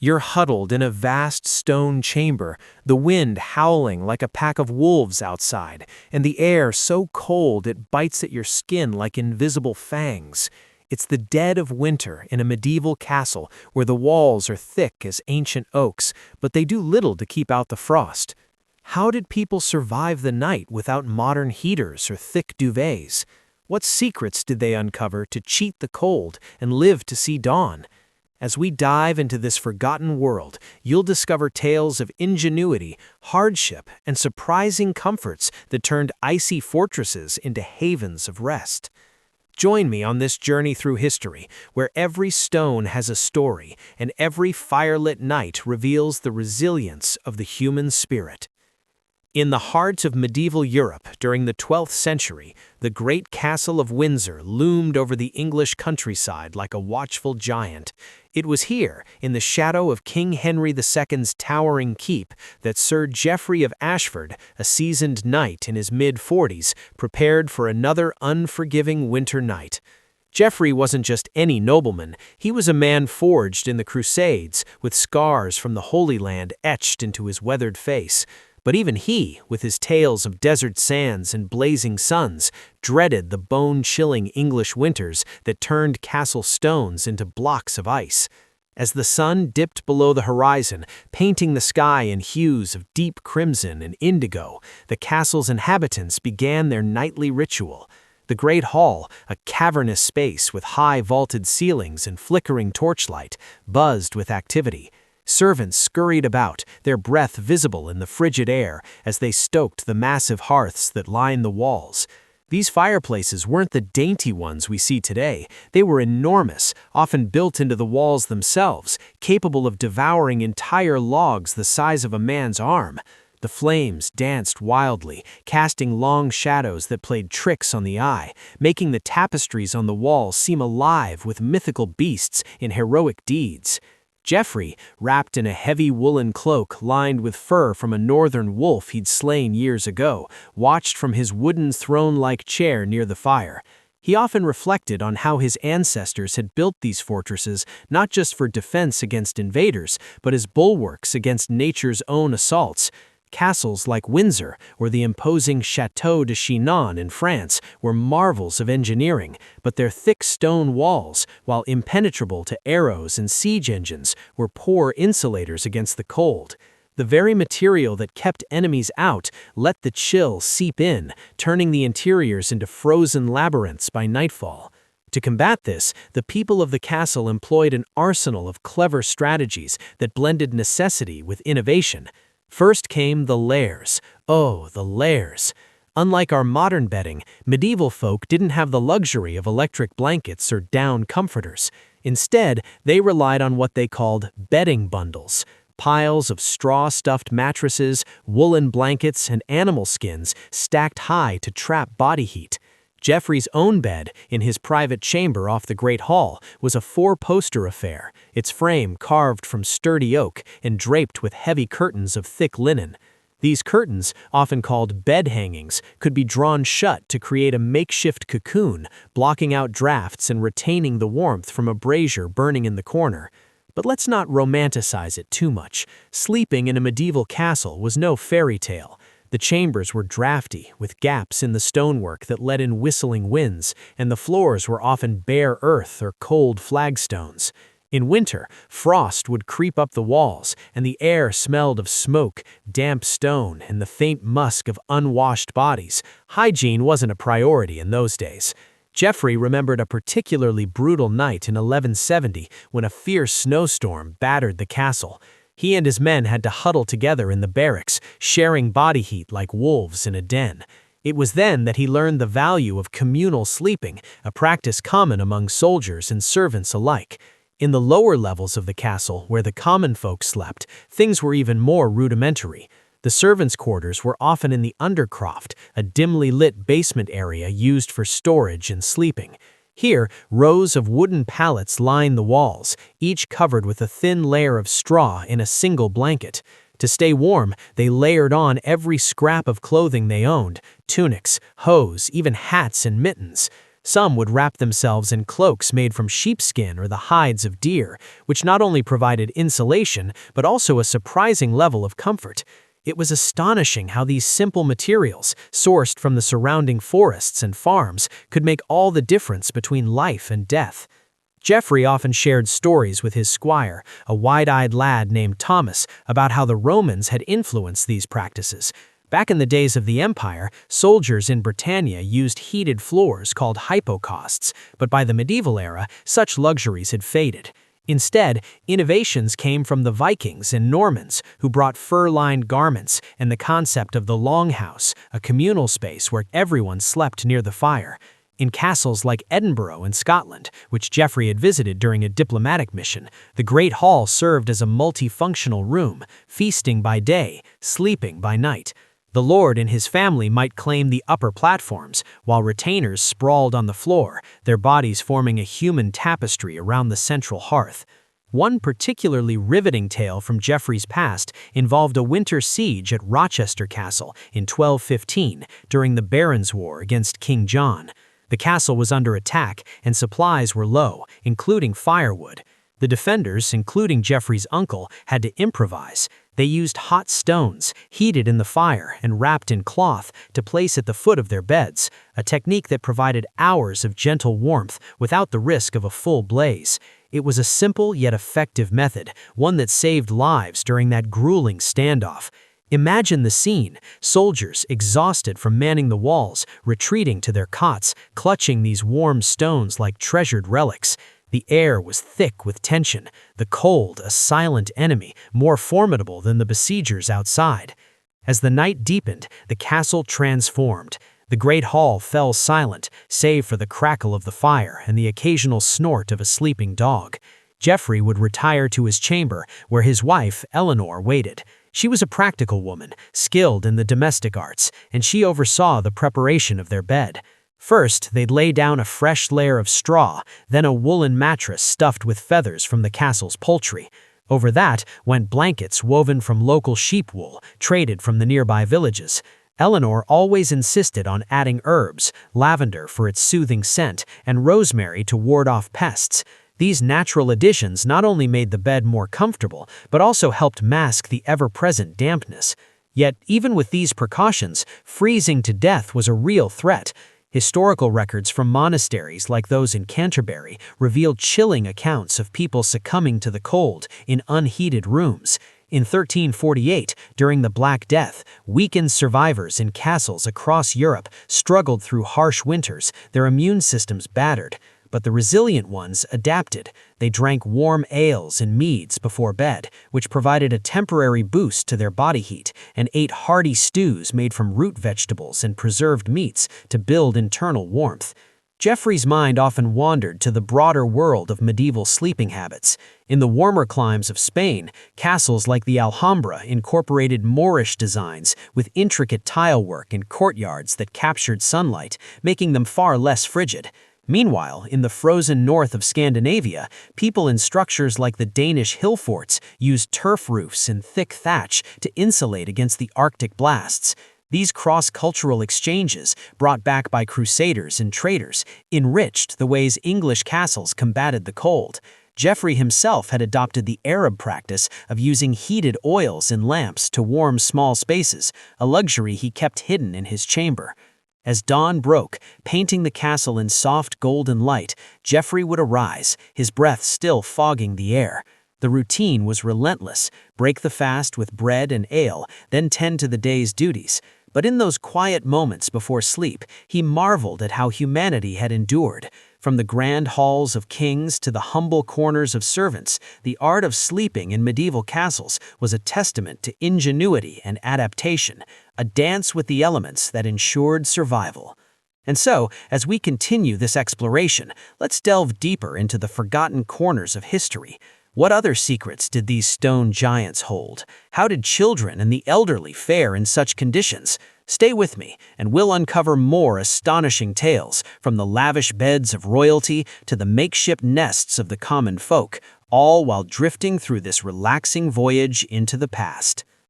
You're huddled in a vast stone chamber, the wind howling like a pack of wolves outside, and the air so cold it bites at your skin like invisible fangs. It's the dead of winter in a medieval castle where the walls are thick as ancient oaks, but they do little to keep out the frost. How did people survive the night without modern heaters or thick duvets? What secrets did they uncover to cheat the cold and live to see dawn? As we dive into this forgotten world, you'll discover tales of ingenuity, hardship, and surprising comforts that turned icy fortresses into havens of rest. Join me on this journey through history, where every stone has a story and every firelit night reveals the resilience of the human spirit. In the heart of medieval Europe during the 12th century, the great castle of Windsor loomed over the English countryside like a watchful giant. It was here, in the shadow of King Henry II's towering keep, that Sir Geoffrey of Ashford, a seasoned knight in his mid-40s, prepared for another unforgiving winter night. Geoffrey wasn't just any nobleman, he was a man forged in the Crusades, with scars from the Holy Land etched into his weathered face. But even he, with his tales of desert sands and blazing suns, dreaded the bone-chilling English winters that turned castle stones into blocks of ice. As the sun dipped below the horizon, painting the sky in hues of deep crimson and indigo, the castle's inhabitants began their nightly ritual. The great hall, a cavernous space with high vaulted ceilings and flickering torchlight, buzzed with activity. Servants scurried about, their breath visible in the frigid air as they stoked the massive hearths that lined the walls. These fireplaces weren't the dainty ones we see today. They were enormous, often built into the walls themselves, capable of devouring entire logs the size of a man's arm. The flames danced wildly, casting long shadows that played tricks on the eye, making the tapestries on the walls seem alive with mythical beasts in heroic deeds. Geoffrey, wrapped in a heavy woolen cloak lined with fur from a northern wolf he'd slain years ago, watched from his wooden throne-like chair near the fire. He often reflected on how his ancestors had built these fortresses not just for defense against invaders, but as bulwarks against nature's own assaults. Castles like Windsor or the imposing Château de Chinon in France were marvels of engineering, but their thick stone walls, while impenetrable to arrows and siege engines, were poor insulators against the cold. The very material that kept enemies out let the chill seep in, turning the interiors into frozen labyrinths by nightfall. To combat this, the people of the castle employed an arsenal of clever strategies that blended necessity with innovation. First came the lairs. Oh, the lairs. Unlike our modern bedding, medieval folk didn't have the luxury of electric blankets or down comforters. Instead, they relied on what they called bedding bundles. Piles of straw-stuffed mattresses, woolen blankets, and animal skins stacked high to trap body heat. Geoffrey's own bed, in his private chamber off the Great Hall, was a four-poster affair, its frame carved from sturdy oak and draped with heavy curtains of thick linen. These curtains, often called bed hangings, could be drawn shut to create a makeshift cocoon, blocking out drafts and retaining the warmth from a brazier burning in the corner. But let's not romanticize it too much. Sleeping in a medieval castle was no fairy tale. The chambers were drafty, with gaps in the stonework that let in whistling winds, and the floors were often bare earth or cold flagstones. In winter, frost would creep up the walls, and the air smelled of smoke, damp stone, and the faint musk of unwashed bodies. Hygiene wasn't a priority in those days. Geoffrey remembered a particularly brutal night in 1170 when a fierce snowstorm battered the castle. He and his men had to huddle together in the barracks, sharing body heat like wolves in a den. It was then that he learned the value of communal sleeping, a practice common among soldiers and servants alike. In the lower levels of the castle, where the common folk slept, things were even more rudimentary. The servants' quarters were often in the undercroft, a dimly lit basement area used for storage and sleeping. Here, rows of wooden pallets lined the walls, each covered with a thin layer of straw in a single blanket. To stay warm, they layered on every scrap of clothing they owned: tunics, hose, even hats and mittens. Some would wrap themselves in cloaks made from sheepskin or the hides of deer, which not only provided insulation but also a surprising level of comfort. It was astonishing how these simple materials, sourced from the surrounding forests and farms, could make all the difference between life and death. Geoffrey often shared stories with his squire, a wide-eyed lad named Thomas, about how the Romans had influenced these practices. Back in the days of the Empire, soldiers in Britannia used heated floors called hypocausts, but by the medieval era, such luxuries had faded. Instead, innovations came from the Vikings and Normans, who brought fur-lined garments and the concept of the longhouse, a communal space where everyone slept near the fire. In castles like Edinburgh in Scotland, which Geoffrey had visited during a diplomatic mission, the Great Hall served as a multifunctional room, feasting by day, sleeping by night. The lord and his family might claim the upper platforms, while retainers sprawled on the floor, their bodies forming a human tapestry around the central hearth. One particularly riveting tale from Geoffrey's past involved a winter siege at Rochester Castle in 1215 during the Barons' War against King John. The castle was under attack and supplies were low, including firewood. The defenders, including Geoffrey's uncle, had to improvise. They used hot stones, heated in the fire and wrapped in cloth, to place at the foot of their beds, a technique that provided hours of gentle warmth without the risk of a full blaze. It was a simple yet effective method, one that saved lives during that grueling standoff. Imagine the scene, soldiers, exhausted from manning the walls, retreating to their cots, clutching these warm stones like treasured relics. The air was thick with tension, the cold a silent enemy, more formidable than the besiegers outside. As the night deepened, the castle transformed. The great hall fell silent, save for the crackle of the fire and the occasional snort of a sleeping dog. Geoffrey would retire to his chamber, where his wife, Eleanor, waited. She was a practical woman, skilled in the domestic arts, and she oversaw the preparation of their bed. First, they'd lay down a fresh layer of straw, then a woolen mattress stuffed with feathers from the castle's poultry. Over that went blankets woven from local sheep wool, traded from the nearby villages. Eleanor always insisted on adding herbs, lavender for its soothing scent, and rosemary to ward off pests. These natural additions not only made the bed more comfortable, but also helped mask the ever-present dampness. Yet, even with these precautions, freezing to death was a real threat. Historical records from monasteries like those in Canterbury revealed chilling accounts of people succumbing to the cold in unheated rooms. In 1348, during the Black Death, weakened survivors in castles across Europe struggled through harsh winters, their immune systems battered. But the resilient ones adapted. They drank warm ales and meads before bed, which provided a temporary boost to their body heat, and ate hearty stews made from root vegetables and preserved meats to build internal warmth. Geoffrey's mind often wandered to the broader world of medieval sleeping habits. In the warmer climes of Spain, castles like the Alhambra incorporated Moorish designs with intricate tilework and courtyards that captured sunlight, making them far less frigid. Meanwhile, in the frozen north of Scandinavia, people in structures like the Danish hill forts used turf roofs and thick thatch to insulate against the Arctic blasts. These cross-cultural exchanges, brought back by crusaders and traders, enriched the ways English castles combated the cold. Geoffrey himself had adopted the Arab practice of using heated oils in lamps to warm small spaces, a luxury he kept hidden in his chamber. As dawn broke, painting the castle in soft golden light, Geoffrey would arise, his breath still fogging the air. The routine was relentless: break the fast with bread and ale, then tend to the day's duties. But in those quiet moments before sleep, he marveled at how humanity had endured. From the grand halls of kings to the humble corners of servants, the art of sleeping in medieval castles was a testament to ingenuity and adaptation, a dance with the elements that ensured survival. And so, as we continue this exploration, let's delve deeper into the forgotten corners of history. What other secrets did these stone giants hold? How did children and the elderly fare in such conditions? Stay with me, and we'll uncover more astonishing tales, from the lavish beds of royalty to the makeshift nests of the common folk, all while drifting through this relaxing voyage into the past.